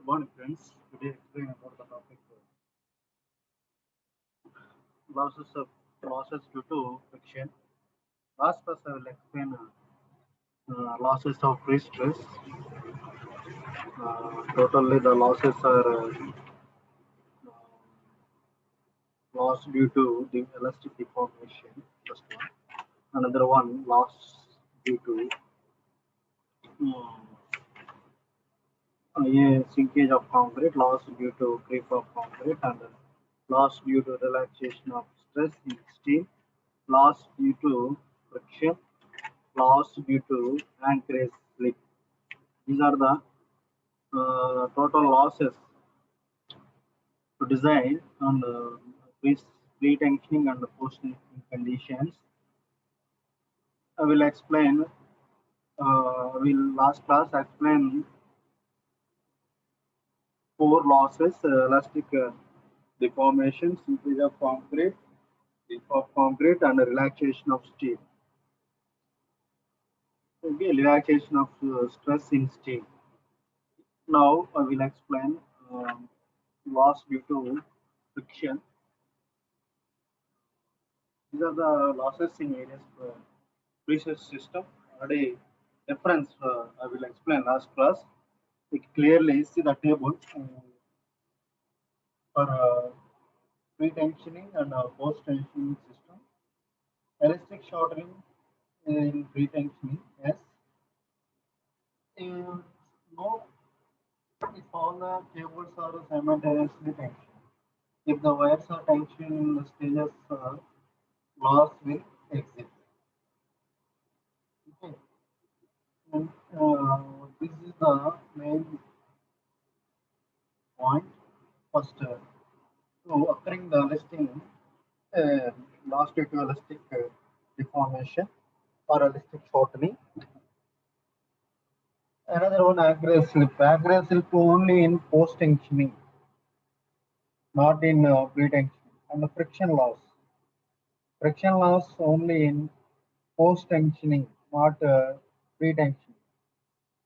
Morning, friends. Today, explain about the topic losses due to friction. Last class, I will explain losses of free stress. Totally, the losses are loss due to the elastic deformation. First one. Another one, loss due to sinkage of concrete, loss due to creep of concrete, and loss due to relaxation of stress in steel, loss due to friction, loss due to anchorage slip. These are the total losses to design on pre-tensioning and post-tensioning conditions. I will explain. Will last class explain four losses: elastic deformation, seepage of concrete, dip of concrete, and relaxation of steel. Okay, relaxation of stress in steel. Now I will explain loss due to friction. These are the losses in various preset system. Already reference I will explain last class. We clearly see the table for pre-tensioning and post-tensioning system. Elastic shortening in pre-tensioning, yes. Uh, no, if all the cables are simultaneously tensioned. If the wires are tensioned in the stages, loss will exist. Okay. And, this is the main point. First, so occurring the listing uh, loss due to elastic deformation or elastic shortening. Another one, aggressive slip. Aggressive slip only in post tensioning, not in pre tensioning. And the friction loss. Friction loss only in post tensioning, not pre tensioning.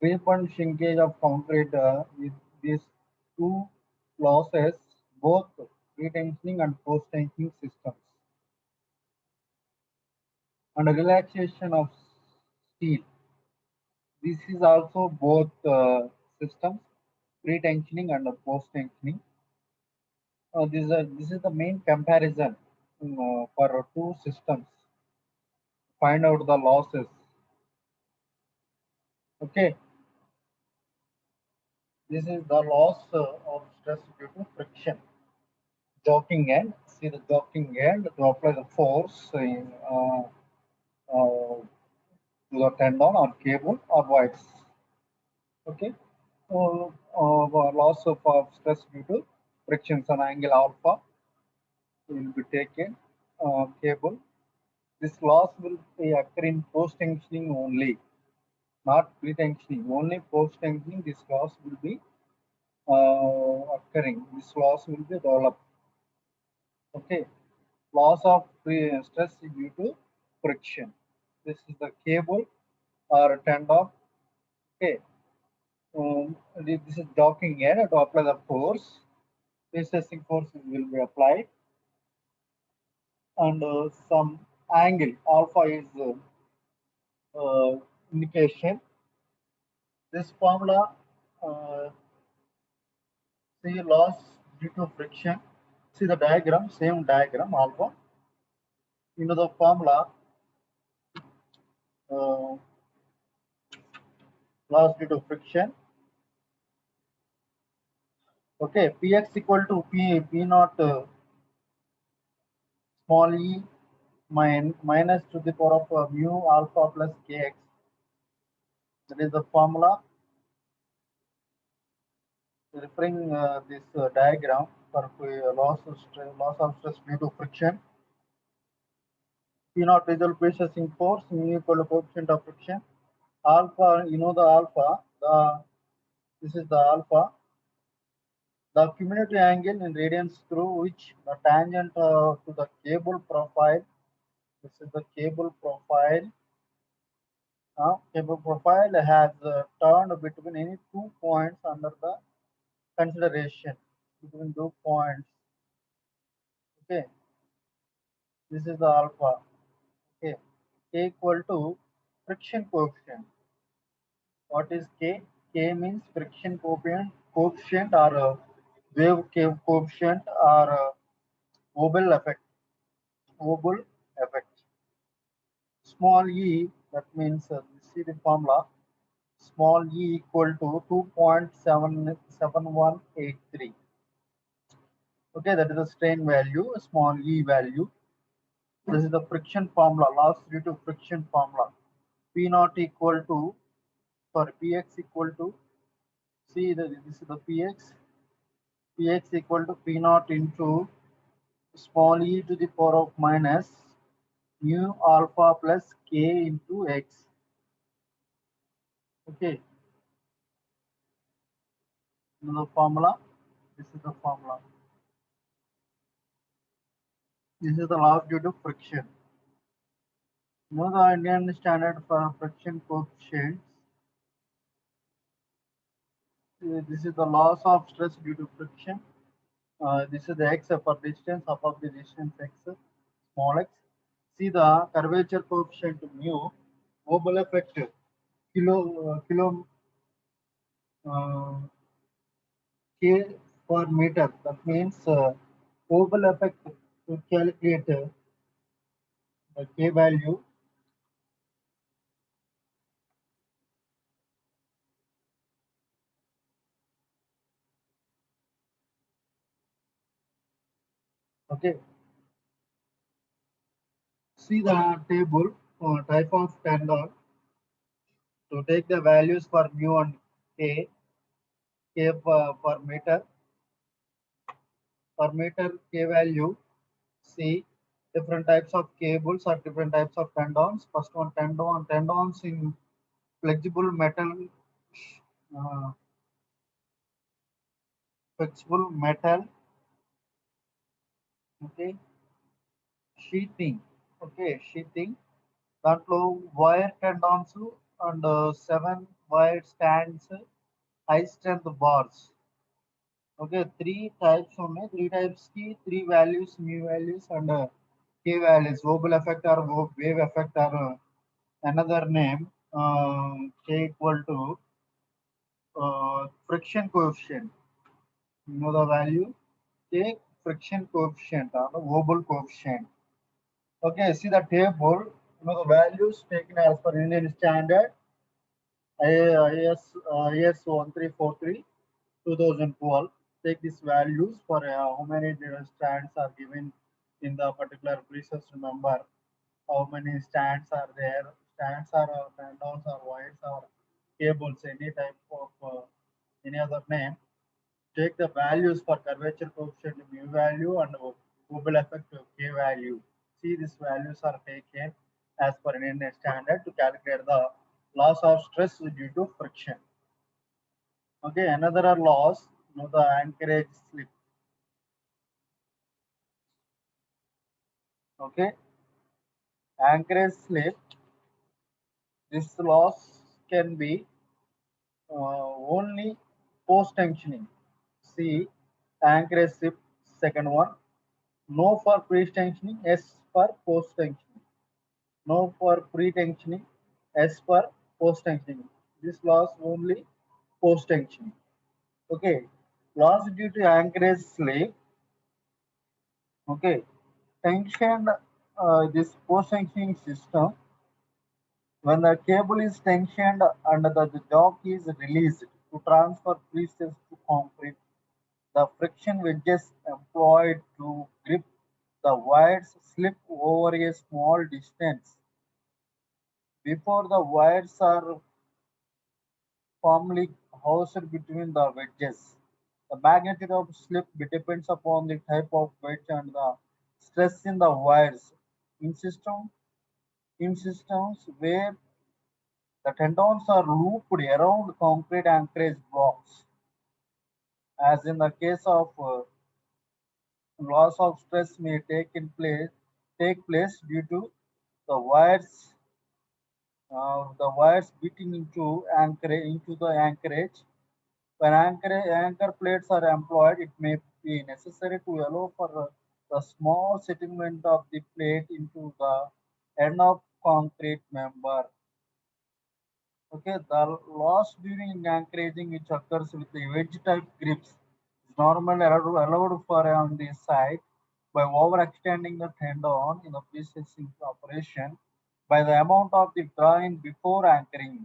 Creep and shrinkage of concrete with these two losses, both pre tensioning and post tensioning systems. And relaxation of steel. This is also both systems, pre-tensioning and post-tensioning. This is the main comparison for two systems. Find out the losses. Okay, this is the loss of stress due to friction. Jogging end. See the jogging end to apply the force in, to the tendon or cable or wires. Okay, loss of stress due to frictions on angle alpha will be taken cable. This loss will be occur in post-tensioning only, not pre-tensioning. Only post-tensioning this loss will be occurring. This loss will be developed. Okay. Loss of stress due to friction. This is the cable or tendon. Okay. This is docking here to apply the force. Resisting forces will be applied, and some angle alpha is indication. This formula, uh, see loss due to friction. See the diagram, same diagram alpha. Into the formula, uh, loss due to friction. Okay, Px equal to P naught small e minus to the power of mu alpha plus kx. That is the formula referring this diagram for loss of stress due to friction. P naught is the pressure force, mu equal to coefficient of friction. Alpha, you know the alpha, this is the alpha, the cumulative angle in radians through which the tangent to the cable profile, this is the cable profile has turned between any 2 points under the consideration between 2 points. Okay, this is the alpha. Okay, K equal to friction coefficient. What is K? K means friction coefficient or coefficient or Wobble effect. Wobble effect. Small e, that means see the formula. Small e equal to 2.77183. Okay, that is the strain value, small e value. This is the friction formula, loss due to friction formula. P naught equal to, sorry, Px equal to, see this is the Px. Px equal to P naught into small e to the power of minus mu alpha plus k into x. Okay, the formula. This is the formula. This is the loss due to friction. Know the Indian standard for friction coefficients. This is the loss of stress due to friction. This is the x for distance above the distance x, small x. See the curvature coefficient mu, Wobble effect kilo uh, k per meter. That means Wobble effect to calculate the k value. Okay, see the table type of tendon to take the values for mu and k per meter k value. See different types of cables or different types of tendons. First one tendons in flexible metal, uh, flexible metal. Okay, sheathing. Okay, sheathing. దాంట్లో wire tendons and 7 wire stands, high strength bars. Okay, three types only. Three types key, three values, mu values and k values. Wobble effect or wave effect or another name. K equal to friction coefficient. You know the value? K friction coefficient or the Wobble coefficient. Okay, see the table. You know the values taken as per Indian standard. IS 1343 2012. Take these values for how many strands are given in the particular. Please just remember how many stands are there. Stands are tendons or wires or cables, any type of any other name. Take the values for curvature coefficient mu value and Wobble effect k value. See these values are taken as per Indian standard to calculate the loss of stress due to friction. Okay, another are loss, you know, the anchorage slip. Okay, anchorage slip. This loss can be only post tensioning. See, anchorage slip, second one. No for pre tensioning, S for post tensioning. No for pre tensioning, S for post tensioning. This loss only post tensioning. Okay, loss due to anchorage slip. Okay, tension this post tensioning system. When the cable is tensioned and the jock is released to transfer pieces to concrete, the friction wedges employed to grip the wires slip over a small distance before the wires are firmly housed between the wedges. The magnitude of slip depends upon the type of wedge and the stress in the wires. In system in systems where the tendons are looped around concrete anchorage blocks, as in the case of loss of stress may take place due to the wires beating into the anchorage. When anchor plates are employed, it may be necessary to allow for the small settlement of the plate into the end of concrete member. Okay, the loss during anchoraging which occurs with the wedge type grips is normally allowed for on the side by overextending the tendon in the precessing operation by the amount of the drawing before anchoring.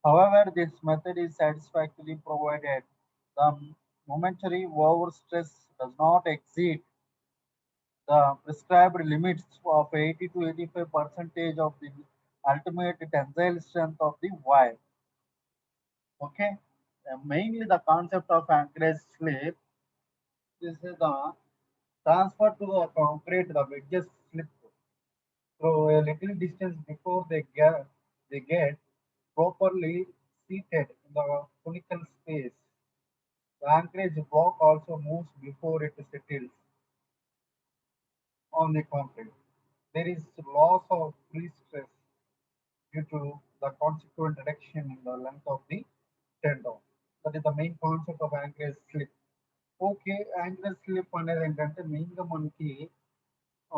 However, this method is satisfactory provided the momentary overstress does not exceed the prescribed limits of 80 to 85 percentage of the ultimate tensile strength of the wire. Okay, mainly the concept of anchorage slip. This is the transfer to the concrete. The wedges slip through a little distance before they get properly seated in the conical space. The anchorage block also moves before it settles on the concrete. There is loss of free stress due to the consequent reduction in the length of the tendon. That is the main concept of anchorage slip. Okay. Angle slip అనేదేంటంటే మెయిన్‌గా మనకి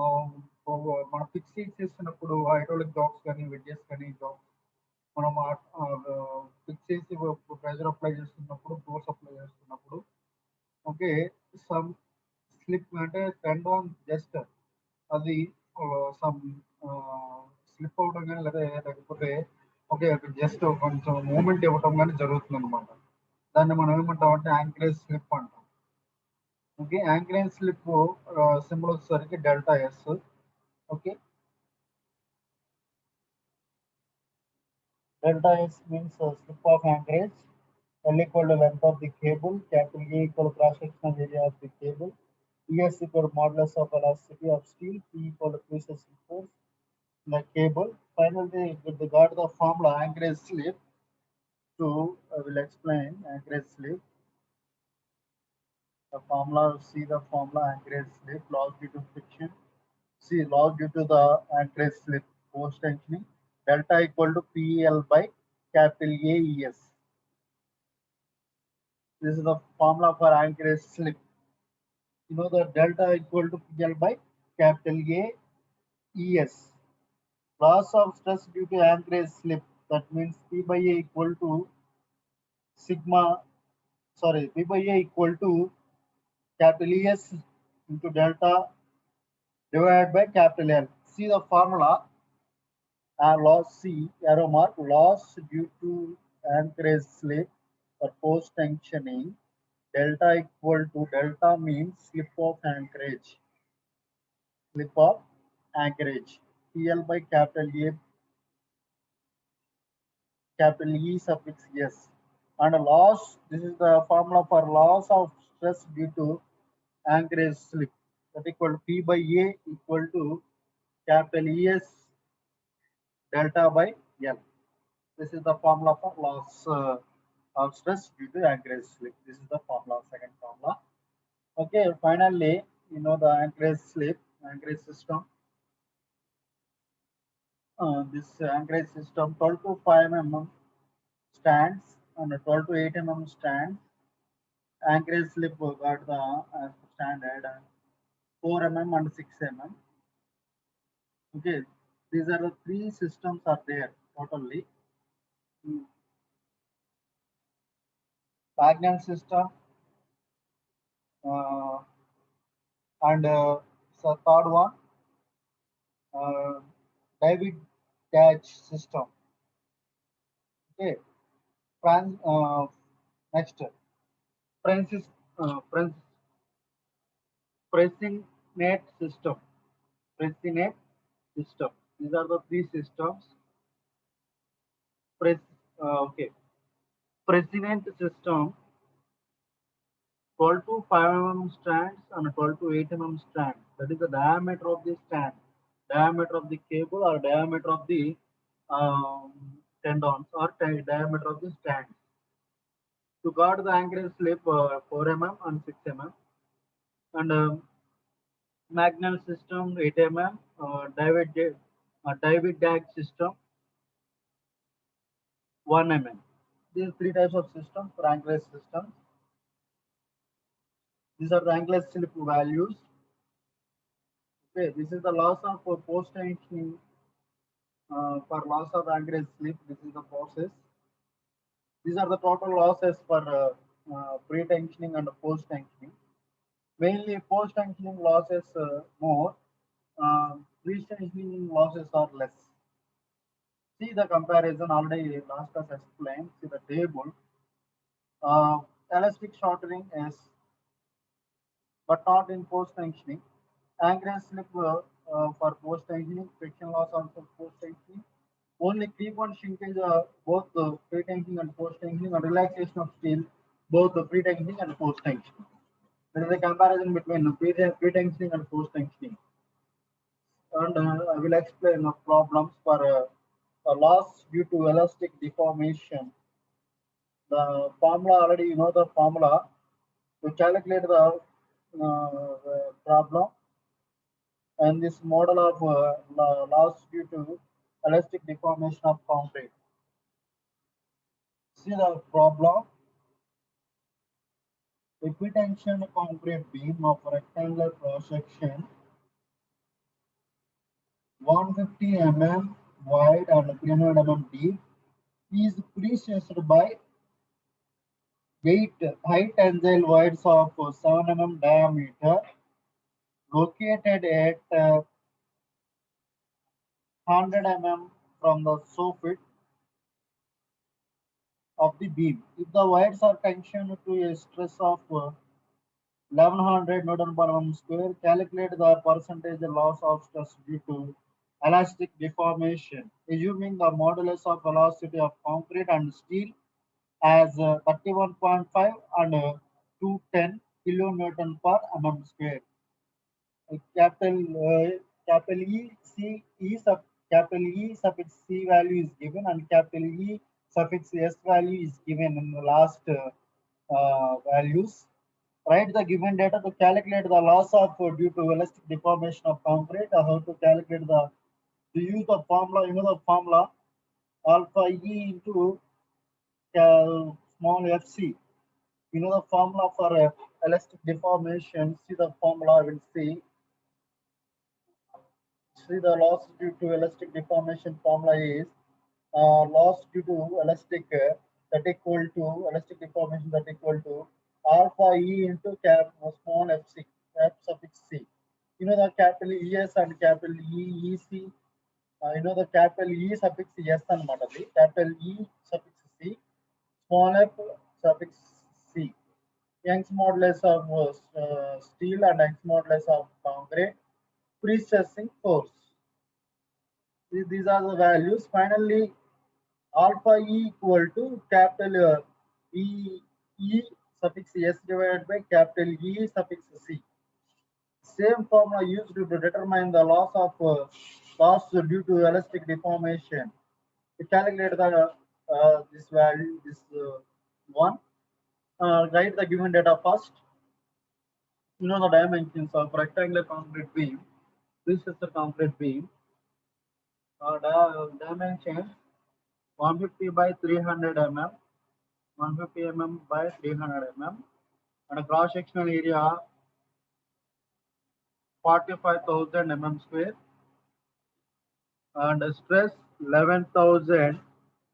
ఆహ్, మనం fix చేసేసినప్పుడు hydraulic jacks గానీ, wedges గానీ, jacks మనం fix చేసి ప్రెషర్ అప్లై చేస్తున్నప్పుడు, ఫోర్స్ అప్లై చేస్తున్నప్పుడు ఓకే. సమ్ స్లిప్ అంటే టెండాన్ జస్ట్ అది సమ్ స్లిప్ అవ్వడం గానీ, లేకపోతే ఓకే. జస్ట్ కొంచెం మూవ్‌మెంట్ ఇవ్వటం గానీ జరుగుతుందనమాట. దాన్ని మనం ఏమంటామంటే యాంకిలేజ్ స్లిప్ అంటాం. ఓకే. యాంకిలేజ్ స్లిప్ సింబల్ వచ్చేసరికి delta s. Okay. Delta S means slip of anchorage. L equal to length of the cable. Capital A equal to cross-sectional area of the cable. ES equal to modulus of elasticity of steel. P equal to precessing force in the cable. Finally, with regard to the formula anchorage slip, to I will explain anchorage slip. The formula, see the formula anchorage slip, loss due to friction. See, loss due to the anchorage slip post tensioning. Delta equal to PL by capital AES. This is the formula for anchorage slip. You know the delta equal to PL by capital A ES. Loss of stress due to anchorage slip. That means P by A equal to sigma, sorry, P by A equal to capital ES into delta divided by capital L. See the formula. Loss C arrow mark loss due to anchorage slip or post tensioning. Delta equal to delta means slip of anchorage. Slip of anchorage. PL by capital A, capital E suffix S. And loss, this is the formula for loss of stress due to anchorage slip. That equal to P by A equal to capital ES delta by L. This is the formula for loss of stress due to anchorage slip. This is the formula, second formula. Okay, finally, you know the anchorage slip, anchorage system. This anchorage system 12 to 5 mm stands and 12 to 8 mm stands. Anchorage slip got the standard 4 mm and 6 mm. Okay, these are the three systems are there totally. Bagnall system uh, and so third one uh, David Catch system. Okay, next Francis pressing net system. Pressing net system. These are the three systems. Press okay. President system 12 to 5 mm strands and 12 to 8 mm strand. That is the diameter of the stand, diameter of the cable or diameter of the um, tendons or diameter of the stand. To guard the anchorage slip 4 mm and 6 mm and Magnal system 8 mm, David Dag system 1 mm. These three types of systems, rank-less systems. These are rank-less slip values. Okay, this is the loss of post-tensioning for loss of rank-less slip. This is the process. These are the total losses for pre-tensioning and post-tensioning. Mainly post-tensioning losses more, pre-tensioning losses are less. See the comparison already last class explained. See the table. Elastic shortening is, but not in post-tensioning. Anchorage slip for post-tensioning, friction loss also post-tensioning. Only creep and shrinkage both the pre-tensioning and post-tensioning, and relaxation of steel both the pre-tensioning and post-tensioning. There is a comparison between pre-tensioning and post-tensioning. And I will explain the problems for a loss due to elastic deformation. The formula already you know the formula to calculate the problem, and this model of loss due to elastic deformation of concrete. See the problem. Equitension concrete beam of rectangular cross section 150 mm wide and 300 mm deep is precessed by 8 high tensile wires of 7 mm diameter located at 100 mm from the soffit of the beam. If the wires are tensioned to a stress of 1100 Newton per mm square, calculate the percentage loss of stress due to elastic deformation, assuming the modulus of velocity of concrete and steel as 31.5 and 210 kilonewton per mm square. Capital capital E suffix C value is given, and capital E suffix S value is given in the last values. Write the given data to calculate the loss of due to elastic deformation of concrete. How to calculate to use the formula, you know the formula alpha E into small fc. You know the formula for elastic deformation. See the formula, I will see the loss due to elastic deformation formula is loss due to elastic that equal to elastic deformation that equal to alpha E into cap small fc, cap suffix c. You know the capital ES and capital EEC. You know the capital E suffix S and the capital E suffix C, small f suffix C. Young's modulus of steel and Young's modulus of concrete, pre-stressing force. These are the values. Finally, alpha E equal to capital E suffix S divided by capital E suffix C. Same formula used to determine the loss due to elastic deformation. To calculate the this value, this one, write the given data first. You know the dimensions of rectangular concrete beam. This is the concrete beam. Dimensions 150 by 300 mm, 150 mm by 300 mm, and a cross sectional area 45,000 mm square, and stress 11,000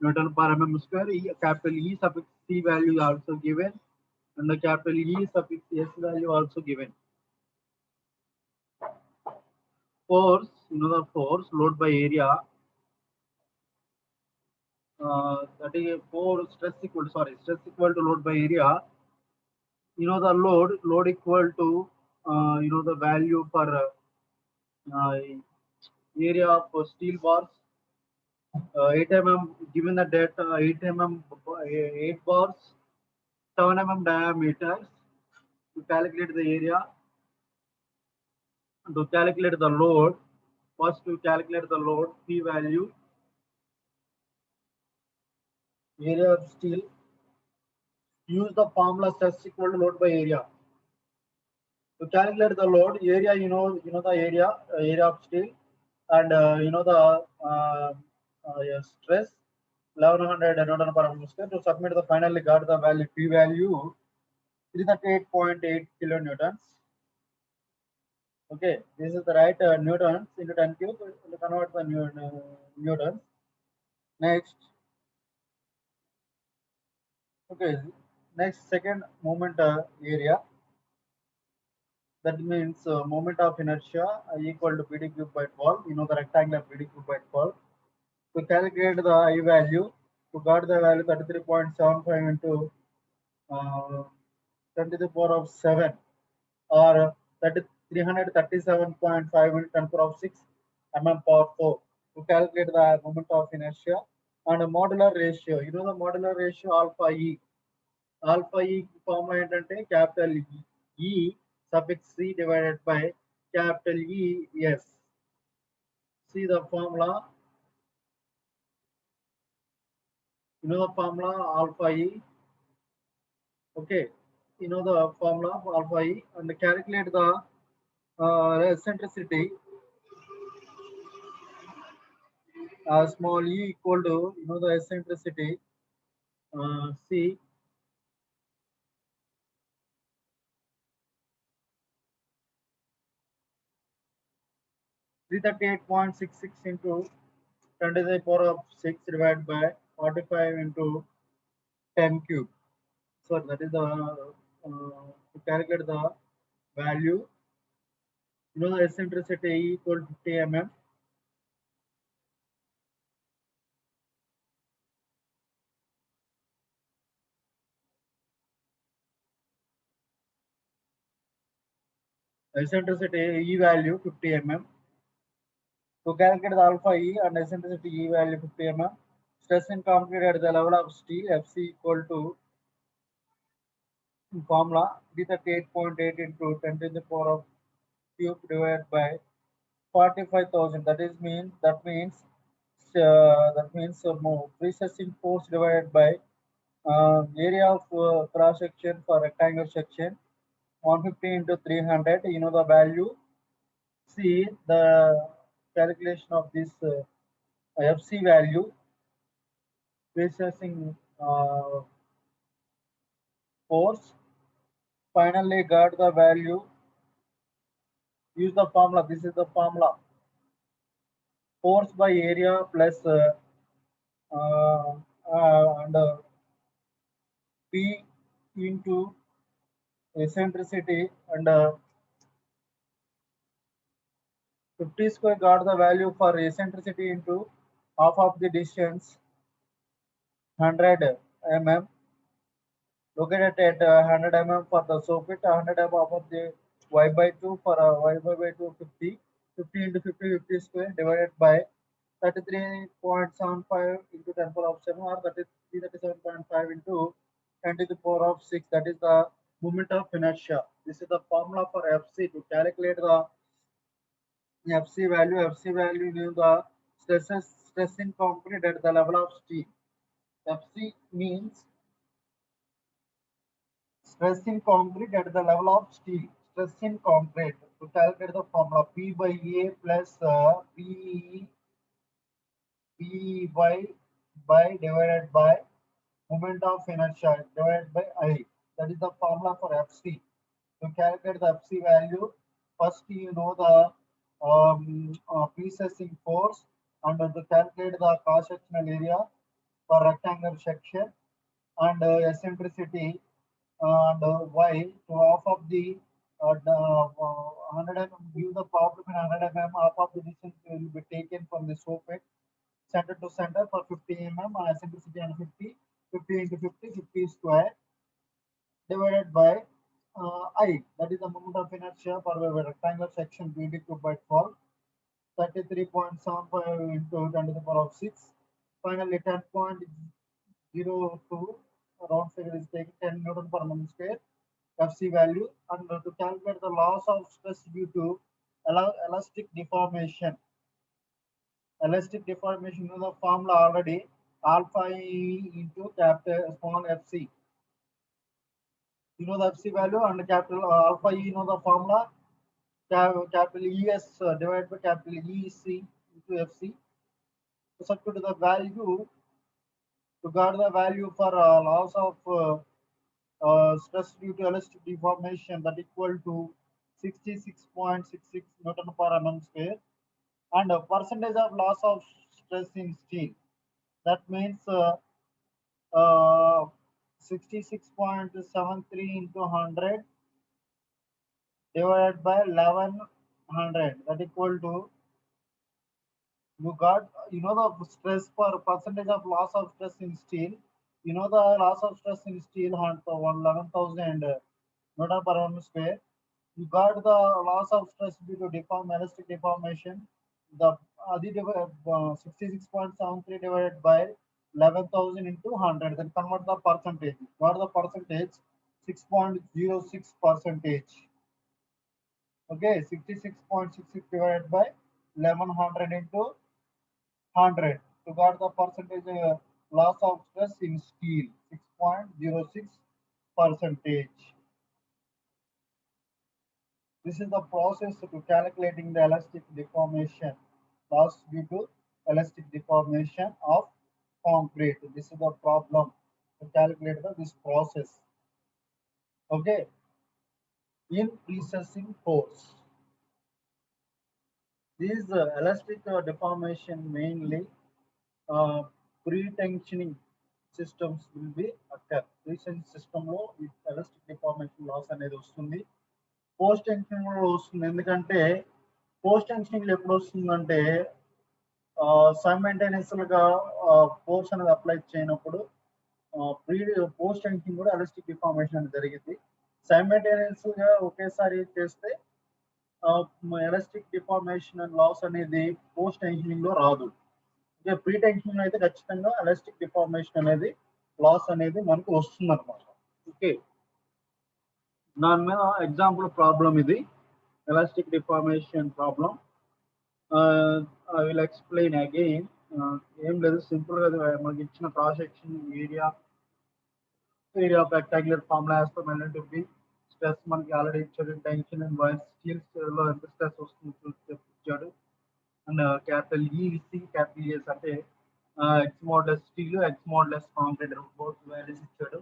Newton per mm square. Capital E suffix C value also given, and the capital E suffix S value also given. Force, you know the force, load by area, that is stress equal to load by area. You know the load equal to you know the value for area of steel bars, 8 mm, given the data 8 mm, 8 bars, 7 mm diameters. To calculate the area, to calculate the load, first to calculate the load P value, area of steel, use the formula stress equal to load by area. To calculate the load area, you know the area of steel, and you know the stress 1100 Newton per meter square. To submit the finally got the value P value 338.8 kilonewtons. Okay, this is the right newtons into 10 cube. We convert the newtons. Next, okay, next second moment area. That means moment of inertia equal to PD cube by 12. You know the rectangular PD cube by 12. To calculate the I value, to got the value 33.75 into 10 to the power of 7 or 337.5 into 10 to the power of 6 mm power 4 to calculate the moment of inertia and a modular ratio. You know the modular ratio alpha E. Alpha E formula ఏంటంటే capital E suffix C divided by capital E S. See the formula. You know the formula alpha E. Okay. You know the formula of alpha E and calculate the eccentricity small e equal to you know the eccentricity C 338.66 into 10 to the power of 6 divided by 45 into 10 cube. So that is the to calculate the value. You know the eccentricity E equal to 50 mm. Eccentricity E value 50 mm. To calculate the alpha E and eccentricity E value 50 mm. Stress in concrete at the level of steel FC equal to formula 338.8 into 10 to the power of cube divided by 45,000. That means precessing force divided by area of cross section for rectangular section 150 into 300. You know the value. See the calculation of this FC value precessing force. Finally got the value. Use the formula. This is the formula. Force by area plus uh, and P into eccentricity and 50 square got the value for eccentricity into half of the distance 100 mm located at 100 mm for the soffit 100 mm of the y by 2 for y by 2 50 50 into 50 50 square divided by 33.75 into 10 power of 7 or 37.5 into 10 to the power of 6. That is the moment of inertia. This is the formula for FC to calculate the FC value. FC value is the stress in concrete at the level of steel. FC means stress in concrete at the level of steel. Stress in concrete. To calculate the formula P by A plus by divided by moment of inertia divided by I. That is the formula for FC. To calculate the FC value, first you know the precessing force and to calculate the cross-sectional area for rectangular section and eccentricity and y to half of the 100 mm. Give the problem in 100 mm. Half of the distance will be taken from the soffit center to center for 50 mm eccentricity and 50 into 50 50 square divided by I. That is the moment of inertia for a rectangular section 22 by 12. 33.75 into 10 to the power of 6. Finally, 10.02 round figure is taken 10 Newton per mm square FC value and to calculate the loss of stress due to elastic deformation. Elastic deformation is the formula already alpha E into capital small FC. You know the FC value and capital alpha E, you know the formula capital ES divided by capital EC into FC. To substitute the value To guard the value for loss of stress due to elastic deformation that equal to 66.66 Newton per mm square, and a percentage of loss of stress in steel. That means 66.73 into 100 divided by 1100, that equal to, you got, the stress per percentage of loss of stress in steel. The loss of stress in steel 11,000 Newton per mm square. You got the loss of stress due to elastic deformation. The 66.73 divided by 11,000 into 100. Then convert the percentage. What the percentage? 6.06 percentage. Okay, 66.66 divided by 1100 into 100. To got the percentage loss of stress in steel, 6.06 percentage. This is the process to calculating the elastic deformation loss due to elastic deformation of concrete. This is the problem to calculate this process. Okay, in precessing force. These elastic deformation mainly pre-tensioning systems will be occur. Pre-tensioning system లో elastic deformation loss అనేది వస్తుంది. Post tensioning లో వస్తుంది. ఎందుకంటే post tensioning ఎప్పుడు వస్తుందంటే simultaneous గా force అనేది అప్లై చేయనప్పుడు ప్రీ పోస్ట్ టెన్షనింగ్ కూడా ఎలాస్టిక్ డిఫార్మేషన్ అనేది జరిగింది. సైమల్టేనియస్ గా ఒకేసారి చేస్తే ఎలాస్టిక్ డిఫార్మేషన్ అండ్ లాస్ అనేది పోస్ట్ టెన్షనింగ్ లో రాదు. ఇక ప్రీ టెన్షనింగ్ అయితే ఖచ్చితంగా ఎలాస్టిక్ డిఫార్మేషన్ అనేది లాస్ అనేది మనకు వస్తుంది అనమాట. ఓకే, దాని మీద ఎగ్జాంపుల్ ప్రాబ్లం ఇది, elastic deformation problem. I will explain again. ఏం లేదు, సింపుల్ గా మనకి ఇచ్చిన cross section area of rectangular formula వేస్తాం. ఎల్ఎన్టీపీ స్ట్రెస్ మనకి ఆల్రెడీ ఇచ్చాడు. టెన్షన్ అండ్ వైర్ స్టీల్స్ లో ఎంత స్ట్రెస్ వస్తుంది ఇచ్చాడు. అండ్ క్యాపిటల్ ఈసి క్యాపిటల్ ఈఎస్ అంటే X modulus steel, X modulus concrete both values ఇచ్చాడు.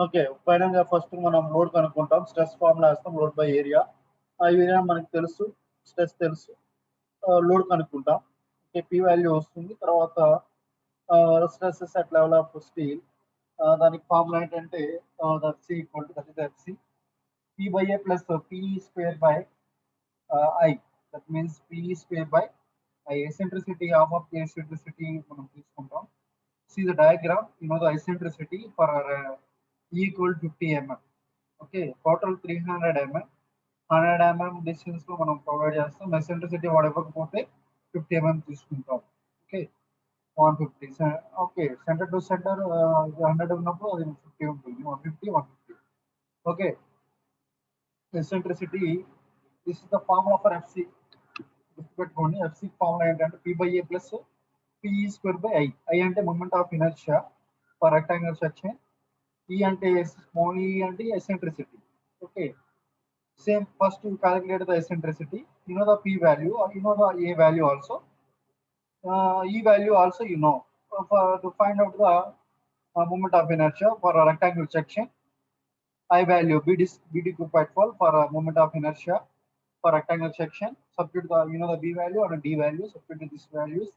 ఓకే, ఫైనల్ ఫస్ట్ మనం లోడ్ కనుక్కుంటాం. స్ట్రెస్ ఫార్ములా వేస్తాం, లోడ్ బై ఏరియా. ఆ ఏరియా మనకు తెలుసు, స్ట్రెస్ తెలుసు, లోడ్ కనుక్కుంటాం. ఓకే, పి వాల్యూ వస్తుంది. తర్వాత stresses at level of steel, దానికి ఫార్ములా ఏంటంటే that equal to that is FC P by A plus PE square by I. That means PE square by I. Eccentricity half of the eccentricity మనం తీసుకుంటాం. See the diagram, the eccentricity for E equal 50 mm. Okay, total 300 mm. 100 mm distance లో మనం provide చేస్తాం. Eccentricity వాడు ఇవ్వకపోతే 50 mm తీసుకుంటాం. Okay, 150. Okay, center to center 100 ఉన్నప్పుడు అది 50 ఉంటుంది. 150 150. Okay, eccentricity, this is the formula for FC. గుర్తుపెట్టుకోండి, ఎఫ్సి ఫార్ములా ఏంటంటే P by A plus PE square by I. I అంటే moment of inertia for rectangular section. E అంటే small e అంటే eccentricity. Okay, same first calculate the eccentricity, the p value, or the a value also, e value also, to find out the moment of inertia for a rectangular section. I value bd quite fall for a moment of inertia for rectangular section. Substitute the the b value and d value. Substitute these values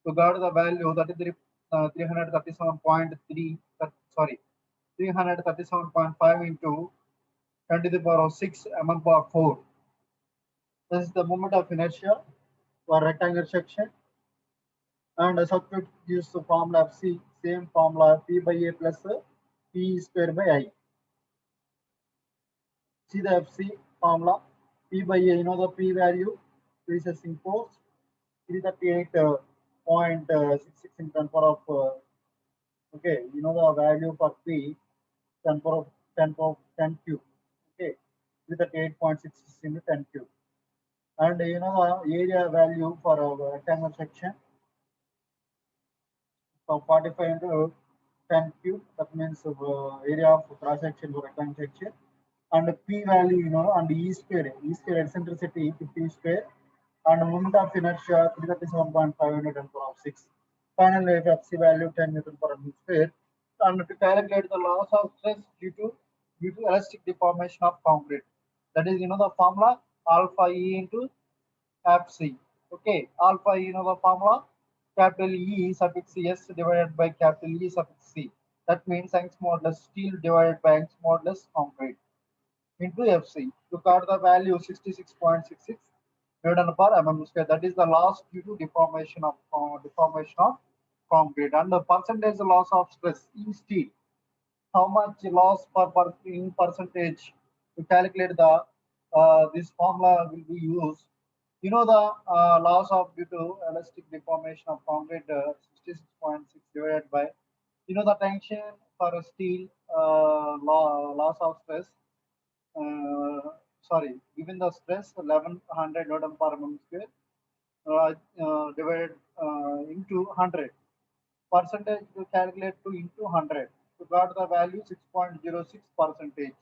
to got the value that is 337.3, sorry, 337.5 into 10 to the power of 6 mm power 4. This is the moment of inertia for rectangular section. And substitute use the formula of C, same formula P by A plus P square by I. See the FC formula, P by A, the P value, precessing force, 338.66 in 10 power of, okay, the value for P, 10 power of 10 cube, okay, 338.66 into 10 cube. And the area value for a rectangular section, so 45 into 10 cube, that means area of cross section for rectangular section. And P value, and E square eccentricity 50 square, and moment of inertia 337.5 into 10 power of 6. Finally, if FC value 10 Newton per meter square, and to calculate the loss of stress due to elastic deformation of concrete. That is, the formula alpha E into FC. Okay, alpha E, the formula capital E suffix S divided by capital E suffix C. That means Young's modulus steel divided by Young's modulus concrete into FC. Look at the value 66.66 Newton per mm square. That is the loss due to deformation of concrete, and the percentage loss of stress in steel. How much loss in percentage to calculate the this formula will be used. The loss of due to elastic deformation of concrete 66.6 divided by the tension for a steel loss of stress, given the stress 1100 Newton per mm square divided into 100. Percentage to calculate to into 100. We got the value 6.06 percentage.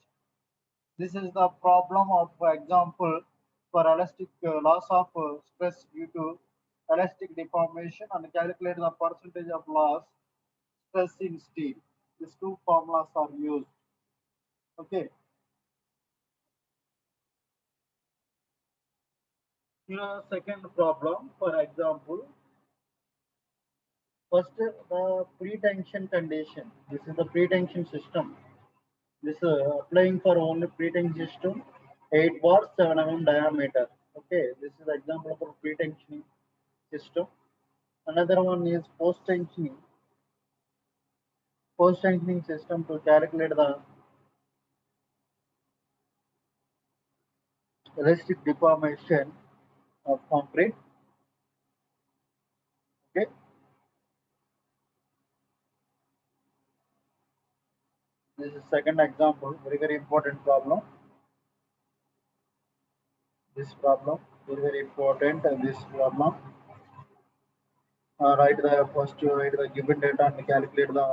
This is the problem of example for elastic loss of stress due to elastic deformation, and calculate the percentage of loss stress in steel. These two formulas are used. Okay. Here, second problem, for example, first the pre-tension condition. This is the pre-tension system. This applying for only pre-tension system, 8 bars, 7 mm diameter. Okay, this is the example of a pre-tensioning system. Another one is post-tensioning. Post-tensioning system to calculate the elastic deformation of concrete. Okay, this is second example, very important problem. This problem very important, and this problem. Write the first, write the given data and calculate the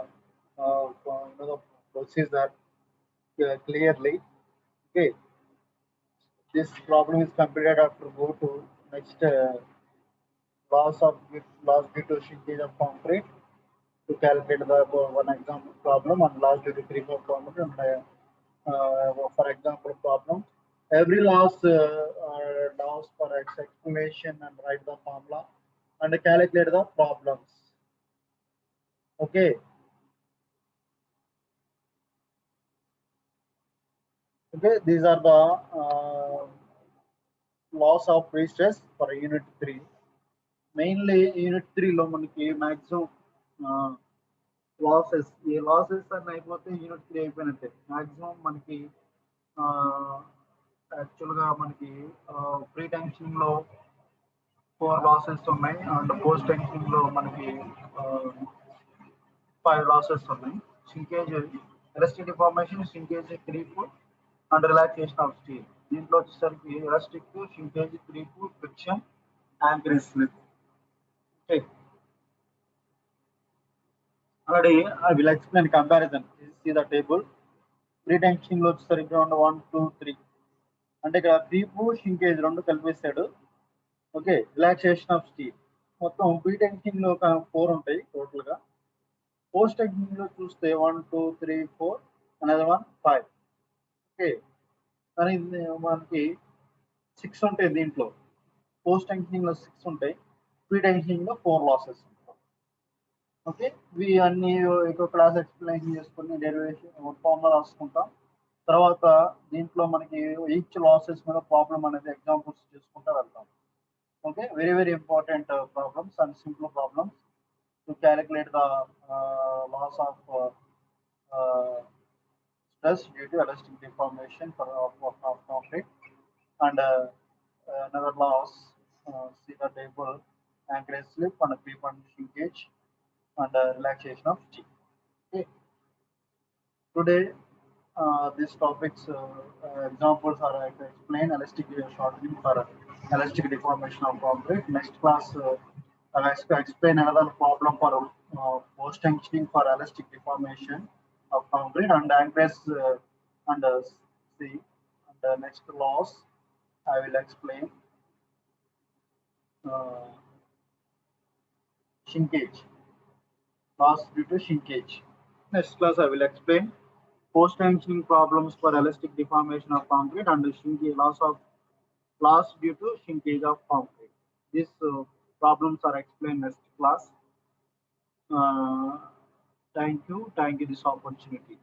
the procedure clearly. Okay, this problem is completed after go to next loss due to shrinkage of concrete to calculate the one example problem, and loss due to creep of concrete, and for example problem. Every loss for explanation, and write the formula and calculate the problems. Okay. Okay, these are the laws of pre-stress for unit 3. Mainly unit 3 లో మనకి maximum losses అని అయిపోతే unit 3 అయిపోయినట్టే. Maximum మనకి యాక్చువల్గా మనకి pre tensioning లో 4 losses ఉన్నాయి, అండ్ పోస్ట్ టెన్షనింగ్ లో మనకి 5 లాసెస్ ఉన్నాయి. Shrinkage, elastic deformation, shrinkage, creep and relaxation of steel. దీంట్లో వచ్చేసరికి elastic, shrinkage, creep, friction, anchorage slip. Already I will explain comparison. See the table. Pre tensioning లో వచ్చేసరికి 1, 2, 3 అంటే ఇక్కడ క్రీప్, షింకేజ్ రెండు కలిపేస్తాడు. ఓకే, రిలాక్సేషన్ ఆఫ్ స్టీల్ మొత్తం pre tensioning లో 4 ఉంటాయి టోటల్ గా. పోస్ట్ టెన్షనింగ్ లో చూస్తే 1, 2, 3, 4, అనదర్ 1, 5. ఓకే, కానీ మనకి 6 ఉంటాయి దీంట్లో. పోస్ట్ టెన్షనింగ్ లో 6 ఉంటాయి, ప్రీ టెన్షనింగ్ లో 4 లాసెస్ ఉంటాయి. ఓకే, ఇవి అన్ని ఒక క్లాస్ ఎక్స్ప్లెయిన్ చేసుకుని డెరివేషన్ ఫార్ములా రాసుకుంటాం. తర్వాత దీంట్లో మనకి ఈచ్ లాసెస్ మీద ప్రాబ్లం అనేది ఎగ్జాంపుల్స్ చేసుకుంటూ వెళ్తాం. Okay, very important problems and simple problems to calculate the loss of stress due to elastic deformation of concrete, and another loss, see the table, anchorage slip and creep and shrinkage, and relaxation of steel. Okay. Today, these topics examples are I can explain elastic shortening for elastic deformation of concrete. Next class, I'll explain another problem for post tensioning for elastic deformation of concrete, and anchorage and see. And the next loss I will explain shrinkage. loss due to shrinkage. Next class I will explain post-tensioning problems for elastic deformation of concrete and shrinkage loss due to shrinkage of concrete. These problems are explained next class. Uh, thank you this opportunity.